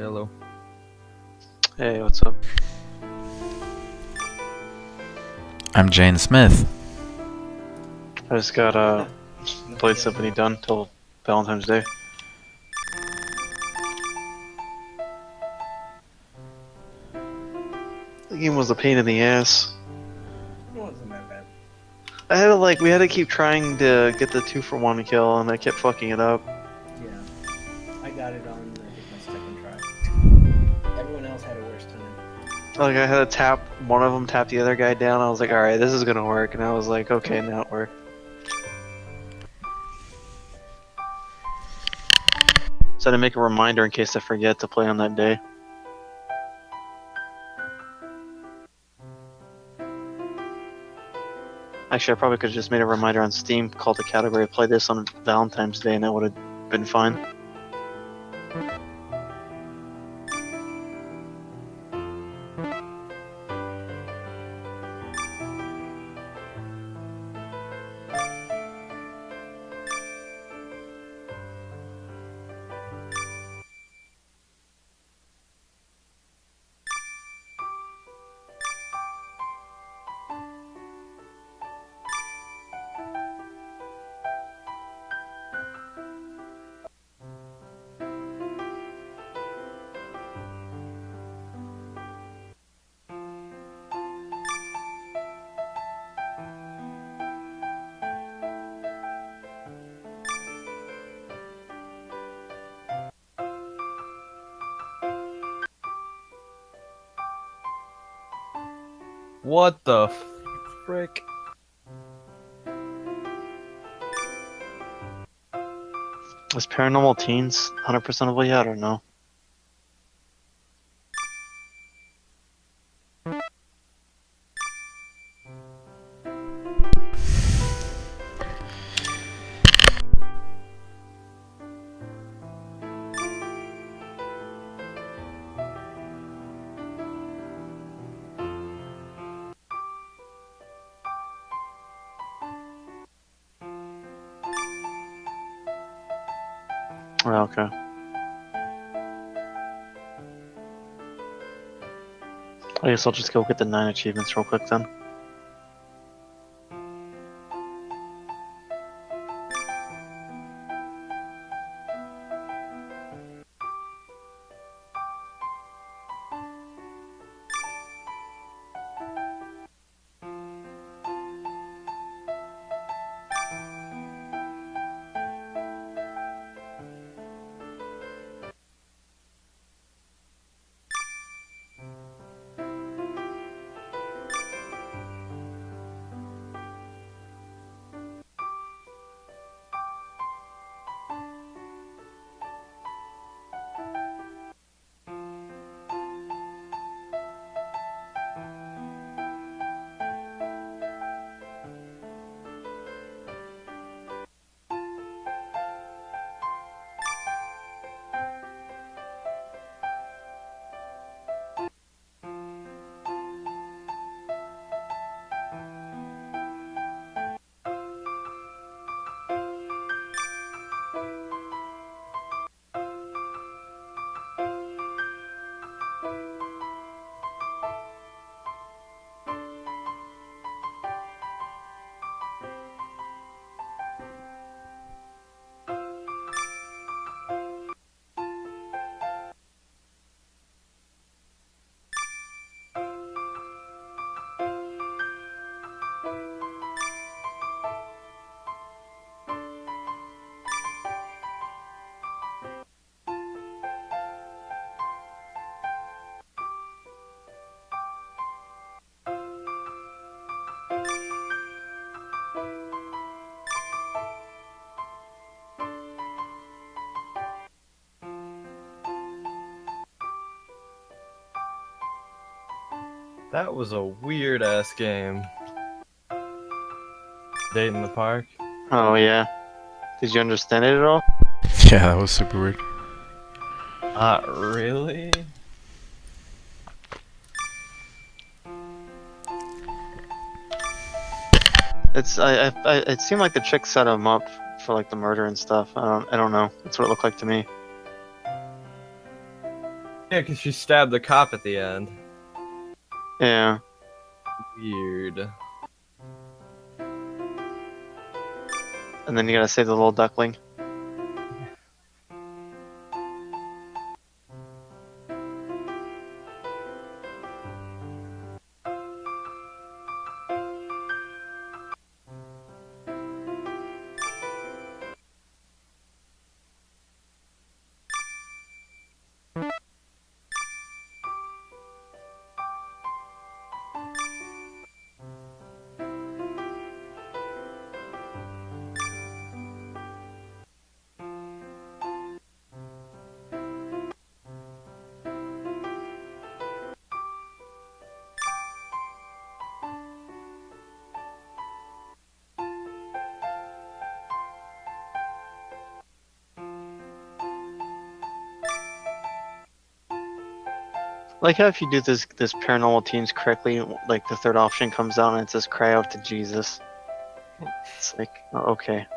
Hello. Hey, what's up? I'm Jane Smith. I just got Blade Symphony done till Valentine's Day. The game was a pain in the ass. It wasn't that bad. I had to we had to keep trying to get the 2-for-1 kill, and I kept fucking it up. Yeah. I got it on, I think, my second try. Everyone else had a worse time. Like, I had to tap one of them, tap the other guy down. I was like, alright, this is gonna work. And I was like, okay, now it worked. So I had to make a reminder in case I forget to play on that day. Actually, I probably could have just made a reminder on Steam, called the category, play this on Valentine's Day, and that would have been fine. What the frick? Is Paranormal Teens 100%able yet, or no? Oh, okay. I guess I'll just go get the 9 achievements real quick then. That was a weird ass game. Date in the park? Oh, yeah. Did you understand it at all? Yeah, that was super weird. Really? It seemed like the chick set him up for like the murder and stuff. I don't know. That's what it looked like to me. Yeah, because she stabbed the cop at the end. Yeah. Weird. And then you gotta save the little duckling. Like how if you do this paranormal teams correctly, like the third option comes down and it says cry out to Jesus. It's like, oh, okay.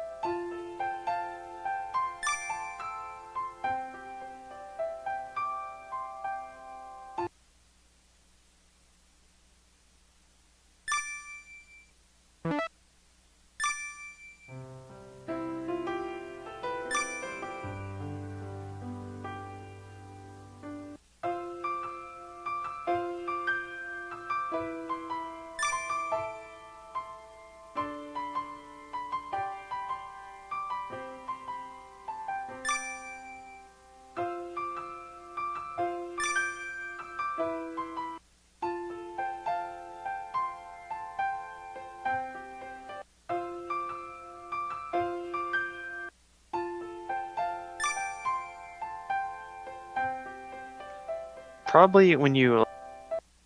Probably when you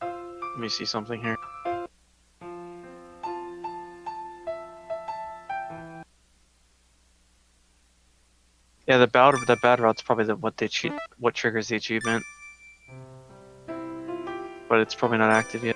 let me see something here. Yeah, the bad route's probably what triggers the achievement. But it's probably not active yet.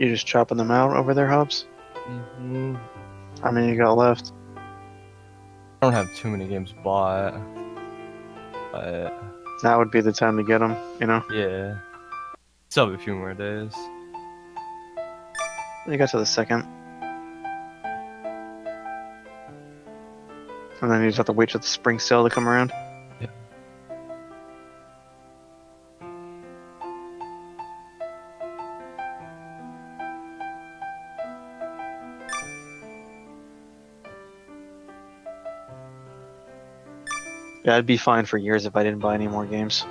You just chopping them out over there, Hobbs? Mm-hmm. How many you got left? I don't have too many games bought. But That would be the time to get them, you know? yeah. Still have a few more days. You got to the second. And then you just have to wait for the spring sale to come around. Yeah. Yeah, I'd be fine for years if I didn't buy any more games.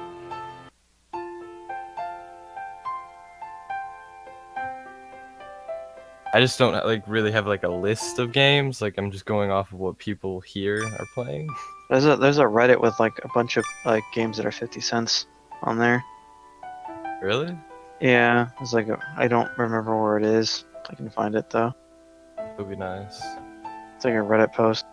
I just don't like really have like a list of games. Like I'm just going off of what people here are playing. There's a Reddit with like a bunch of like games that are 50 cents on there. Really? Yeah, it's like I don't remember where it is. I can find it though. That would be nice. It's like a Reddit post.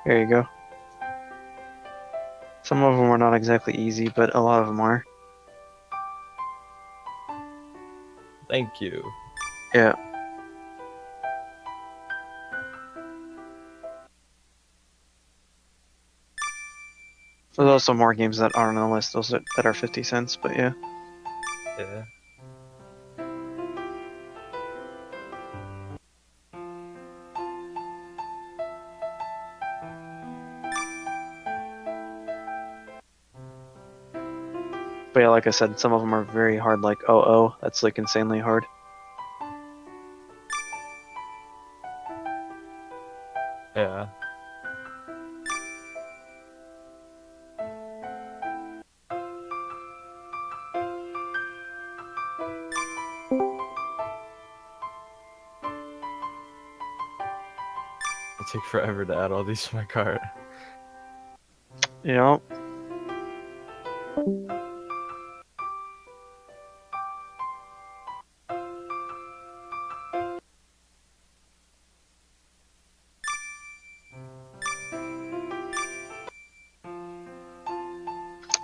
There you go. Some of them are not exactly easy, but a lot of them are. Thank you. Yeah. There's also more games that aren't on the list, those that are 50 cents, but yeah. Yeah. But yeah, like I said, some of them are very hard, like oh, that's like insanely hard. Yeah. It'll take forever to add all these to my cart. Yeah.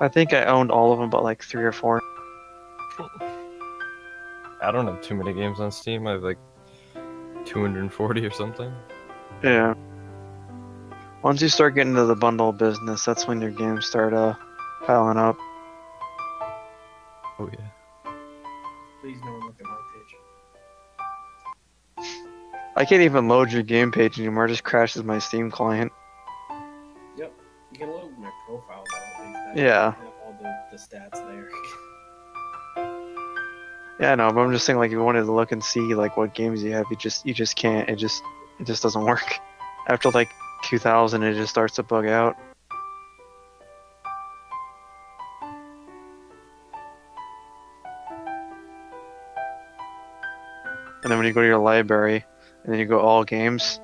I think I owned all of them but like 3 or 4. I don't have too many games on Steam. I have like 240 or something. Yeah. Once you start getting into the bundle business, that's when your games start piling up. Oh yeah. Please don't look at my page. I can't even load your game page anymore, it just crashes my Steam client. Yep. You can load my profile though. At least that Yeah. have all the stats there. Yeah, I know, but I'm just saying, like, if you wanted to look and see like what games you have, you just can't. It just doesn't work. After like 2000, it just starts to bug out. And then when you go to your library, and then you go all games,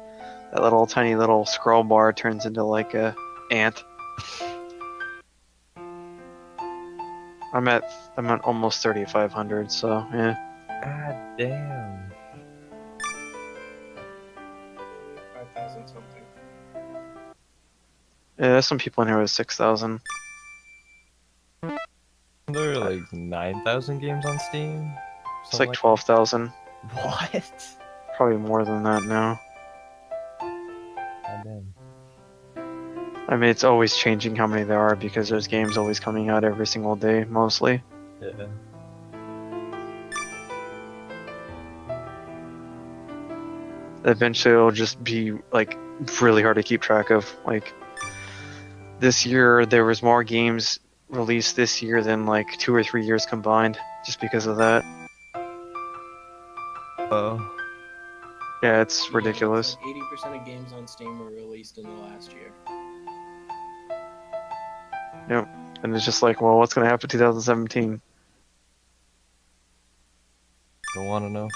that little tiny little scroll bar turns into like a ant. I'm at almost 3,500, so yeah. God damn. 5,000 something. Yeah, there's some people in here with 6,000. There are like 9,000 games on Steam. It's like 12,000. What? Probably more than that now. God damn. I mean, it's always changing how many there are because there's games always coming out every single day, mostly. Yeah. Eventually, it'll just be like really hard to keep track of. Like this year, there was more games released this year than like 2 or 3 years combined, just because of that. Oh. Yeah, it's ridiculous. Yeah, it's like 80% of games on Steam were released in the last year. Yep. And it's just like, well, what's gonna happen in 2017? Don't want to know.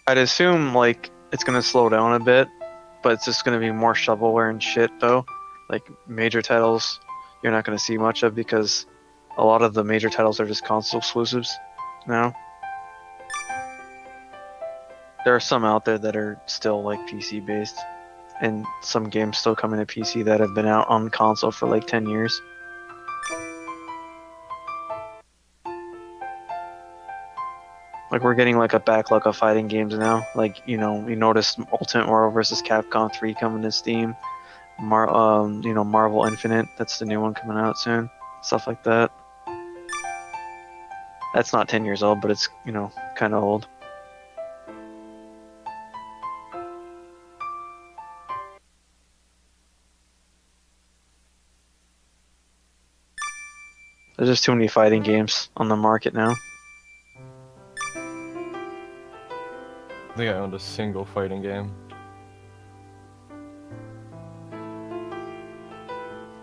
I'd assume like it's gonna slow down a bit, but it's just gonna be more shovelware and shit though. Like major titles, you're not gonna see much of because a lot of the major titles are just console exclusives now. There are some out there that are still like PC based, and some games still coming to PC that have been out on console for like 10 years. Like we're getting like a backlog of fighting games now. Like you noticed Ultimate Marvel vs. Capcom 3 coming to Steam. Marvel Infinite. That's the new one coming out soon. Stuff like that. That's not 10 years old, but it's kind of old. There's just too many fighting games on the market now. I think I owned a single fighting game.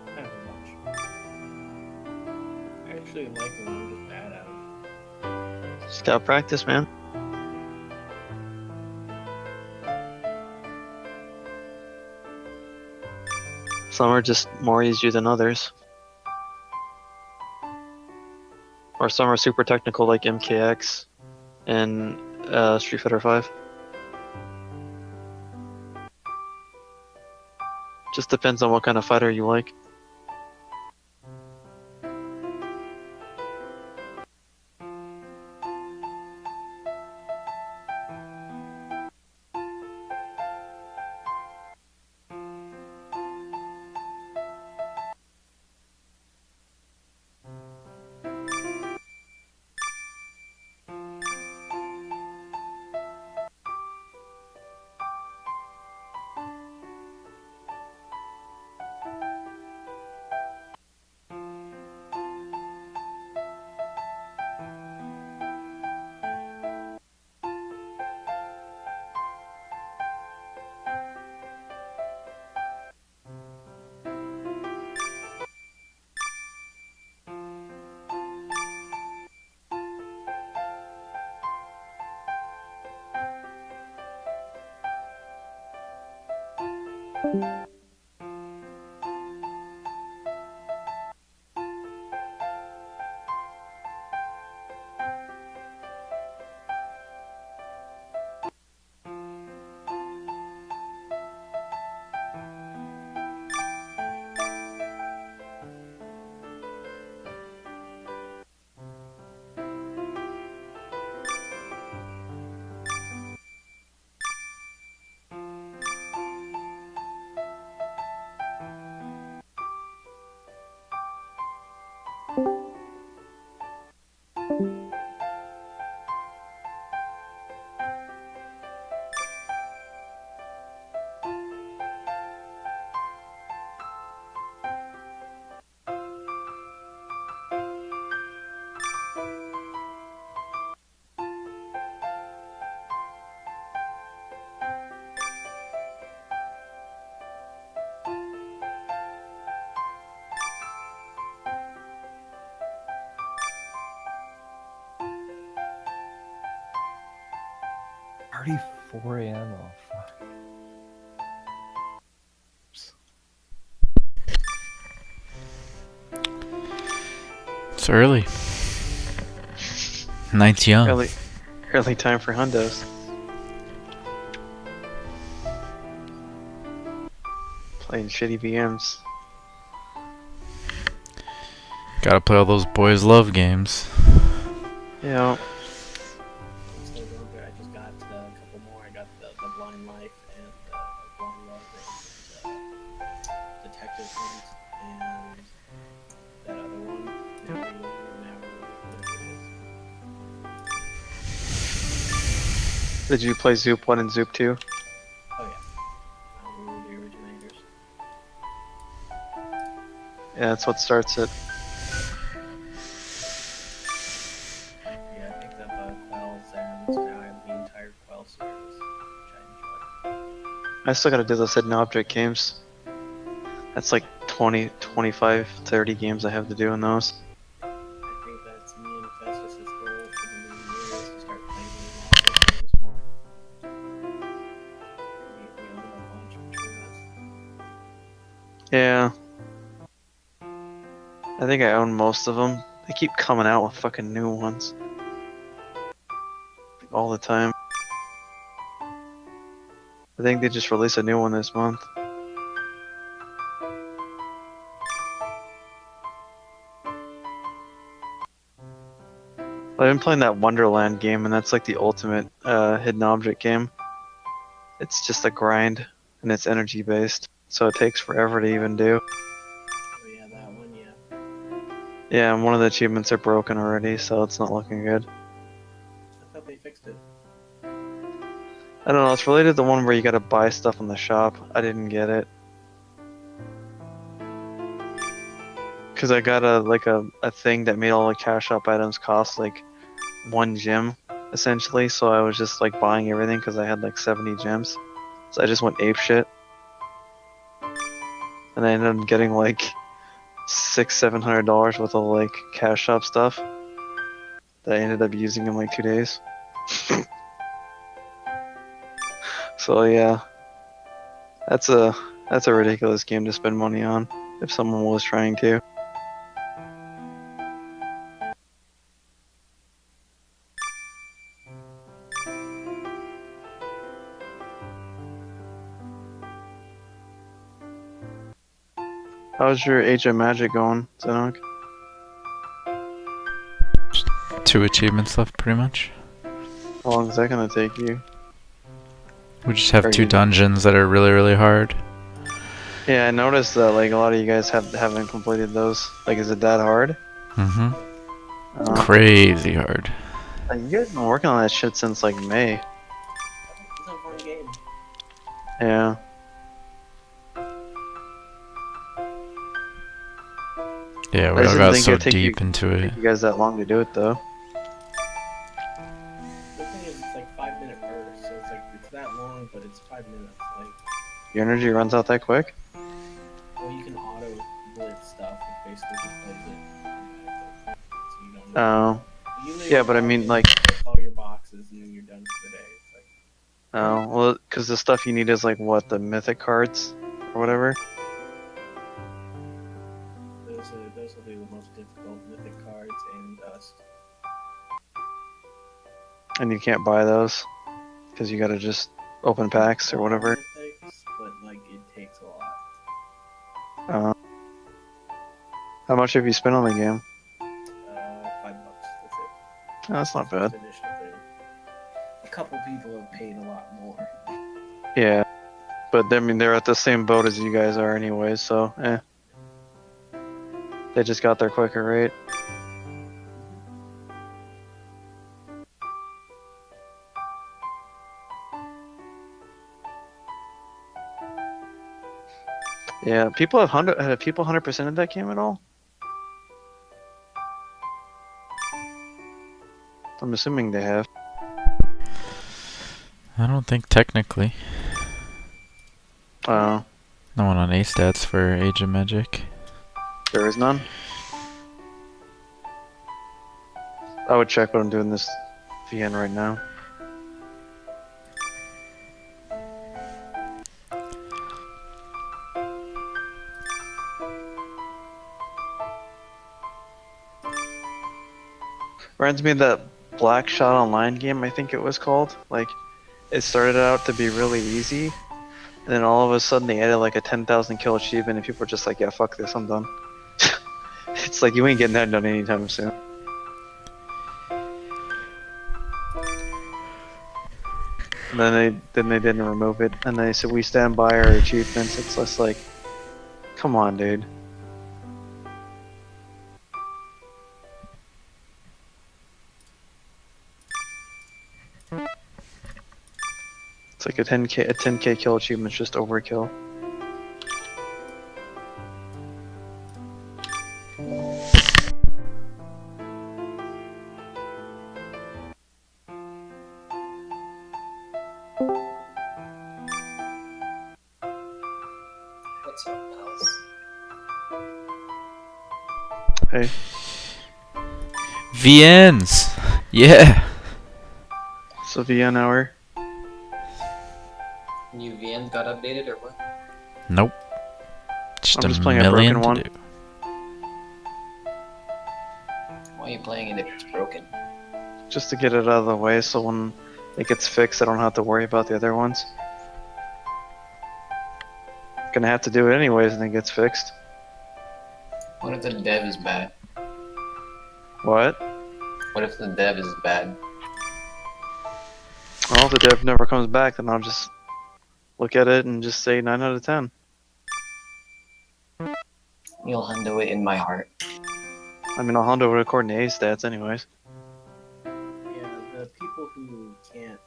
Not much. I actually like when I'm just bad at it. Just gotta practice, man. Some are just more easier than others. Or some are super technical like MKX and Street Fighter 5. Just depends on what kind of fighter you like. Already 4 a.m. Oh fuck. It's early. Night's young. Early time for hundos. Playing shitty VMs. Gotta play all those boys love games. Yeah. I'm still going through. I just got a couple more. I got the Blind Life and Blind Love and Detective Hunt and that other one. Now Did you play Zoop 1 and Zoop 2? oh yeah. The originators. Yeah, that's what starts it. Yeah, I picked up Quells and now I have the entire Quell series, which I enjoy. I still gotta do those hidden object games. That's like 20, 25, 30 games I have to do in those. I think that's me and Festus's goal for the new year is to start playing a lot of those games more. I think I own most of them. They keep coming out with fucking new ones. All the time. I think they just released a new one this month. I've been playing that Wonderland game, and that's like the ultimate hidden object game. It's just a grind, and it's energy based, so it takes forever to even do. Oh yeah, that one, yeah. Yeah, and one of the achievements are broken already, so it's not looking good. I thought they fixed it. I don't know, it's related to the one where you gotta buy stuff in the shop. I didn't get it. Cause I got a thing that made all the cash shop items cost like 1 gem, essentially, so I was just like buying everything because I had like 70 gems. So I just went ape shit. And I ended up getting like $600-700 worth of like cash shop stuff that I ended up using in like 2 days. So yeah, that's a ridiculous game to spend money on if someone was trying to. How's your Age of Magic going, Xeinok? 2 achievements left, pretty much. How long is that gonna take you? We just have Are 2 you- dungeons that are really, really hard. Yeah, I noticed that like a lot of you guys haven't completed those. Like, is it that hard? Mm-hmm. Uh, Crazy hard. you guys have been working on that shit since like May. It's a fun game. Yeah. Yeah, I we just all didn't got think so it'd take deep into it. Take you guys that long to do it though. The thing is, it's like 5-minute bursts, so it's like it's that long, but it's 5 minutes. Like, Your energy runs out that quick? well, you can auto blitz stuff, and basically just plays it automatically, so you don't. Oh. You literally Yeah, but I log mean, in, like- check all your boxes, and then you're done for the day. It's like, Oh, well, because the stuff you need is like what, the mythic cards or whatever? those will be the most difficult mythic cards and dust. And you can't buy those because you gotta just open packs or whatever. Mythics, but like it takes a lot. How much have you spent on the game? $5. That's it. Oh, that's not bad. Just initial thing. A couple people have paid a lot more. Yeah, but I mean they're at the same boat as you guys are anyway, so eh. They just got there quicker, right? Yeah, people have people 100% of that game at all? I'm assuming they have. I don't think technically. Oh, No one on A stats for Age of Magic. there is none. I would check, but I'm doing this VN right now. Reminds me of that Black Shot Online game, I think it was called. Like, it started out to be really easy, and then all of a sudden they added like a 10,000 kill achievement, and people were just like, yeah, fuck this, I'm done. It's like, you ain't getting that done anytime soon. And then they didn't remove it, and they said, we stand by our achievements. It's just like, come on, dude. It's like a 10k kill achievement's just overkill. What's up, pals? Hey, VNs! Yeah! so VN hour. New VN got updated or what? Nope. Just I'm a just playing a million broken to one. do. are you playing it if it's broken? Just to get it out of the way, so when it gets fixed, I don't have to worry about the other ones. Gonna have to do it anyways, and it gets fixed. What if the dev is bad? What? What if the dev is bad? Well, if the dev never comes back, then I'll just look at it and just say 9 out of 10. You'll hundo it in my heart. I mean, I'll hundo it according to A stats anyways. Yeah, the people who can't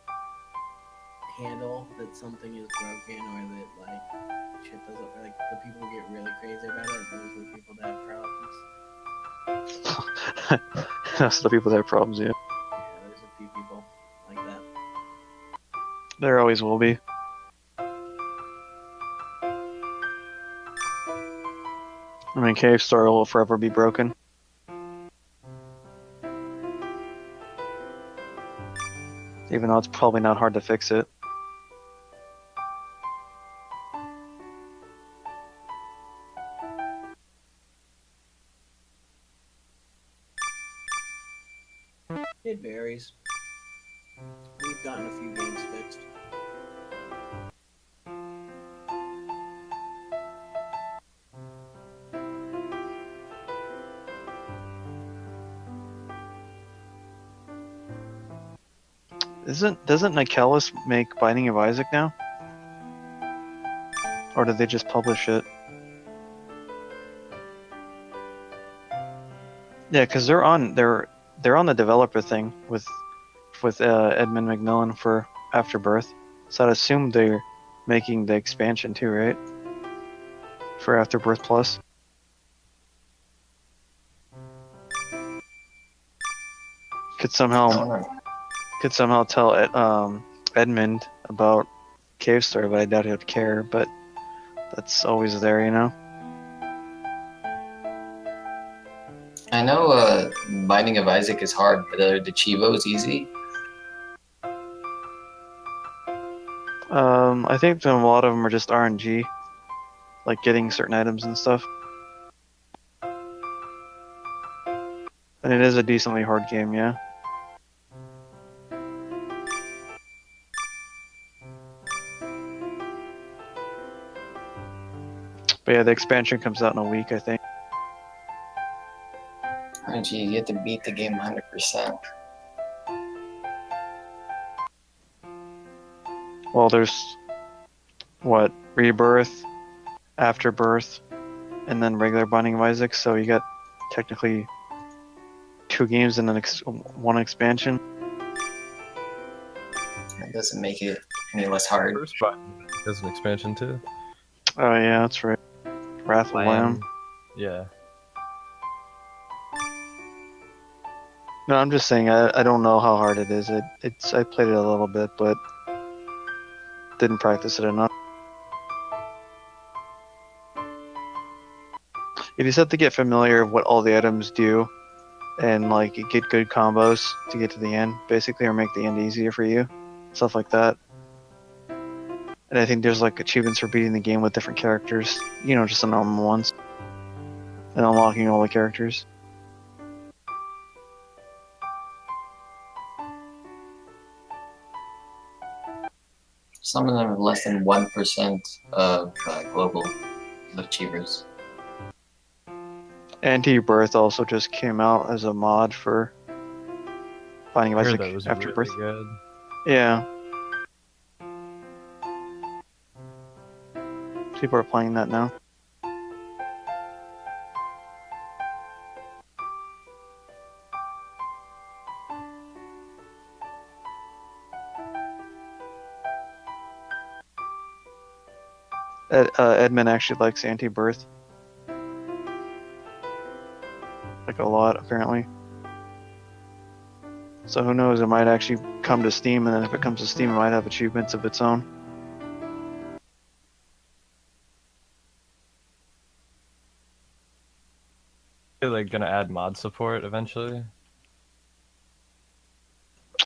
handle that something is broken or that like shit doesn't like the people who get really crazy about it, those are the people that have problems. That's the people that have problems, yeah. Yeah, there's a few people like that. There always will be. I mean, Cave Star will forever be broken. Even though it's probably not hard to fix it. It varies. We've gotten a few games fixed. Doesn't Nicalis make Binding of Isaac now? Or did they just publish it? Yeah, because they're on the developer thing with Edmund McMillan for Afterbirth. So I'd assume they're making the expansion too, right? For Afterbirth Plus. Could somehow tell Edmund about Cave Story, but I doubt he'd care. But that's always there, you know. I know Binding of Isaac is hard, but are the Chivos easy? I think that a lot of them are just RNG, like getting certain items and stuff. And it is a decently hard game, yeah. But yeah, the expansion comes out in a week, I think. Oh, gee, you have to beat the game 100%. Well, there's what, Rebirth, Afterbirth, and then regular Binding of Isaac. So you got technically 2 games and one expansion. That doesn't make it any less hard. First button has an expansion too. Oh yeah, that's right. Wrath of Lamb. Yeah. No, I'm just saying I don't know how hard it is. I played it a little bit, but didn't practice it enough. You just have to get familiar with what all the items do, and like get good combos to get to the end, basically, or make the end easier for you, stuff like that. And I think there's like achievements for beating the game with different characters, you know, just the normal ones, and unlocking all the characters. Some of them are less than 1% of global achievers. Anti-Birth also just came out as a mod for Binding of I heard Isaac that was Afterbirth. really good. Yeah. People are playing that now. Edmund actually likes Anti-Birth. Like a lot, apparently. So who knows, it might actually come to Steam, and then if it comes to Steam, it might have achievements of its own. They're like gonna add mod support eventually.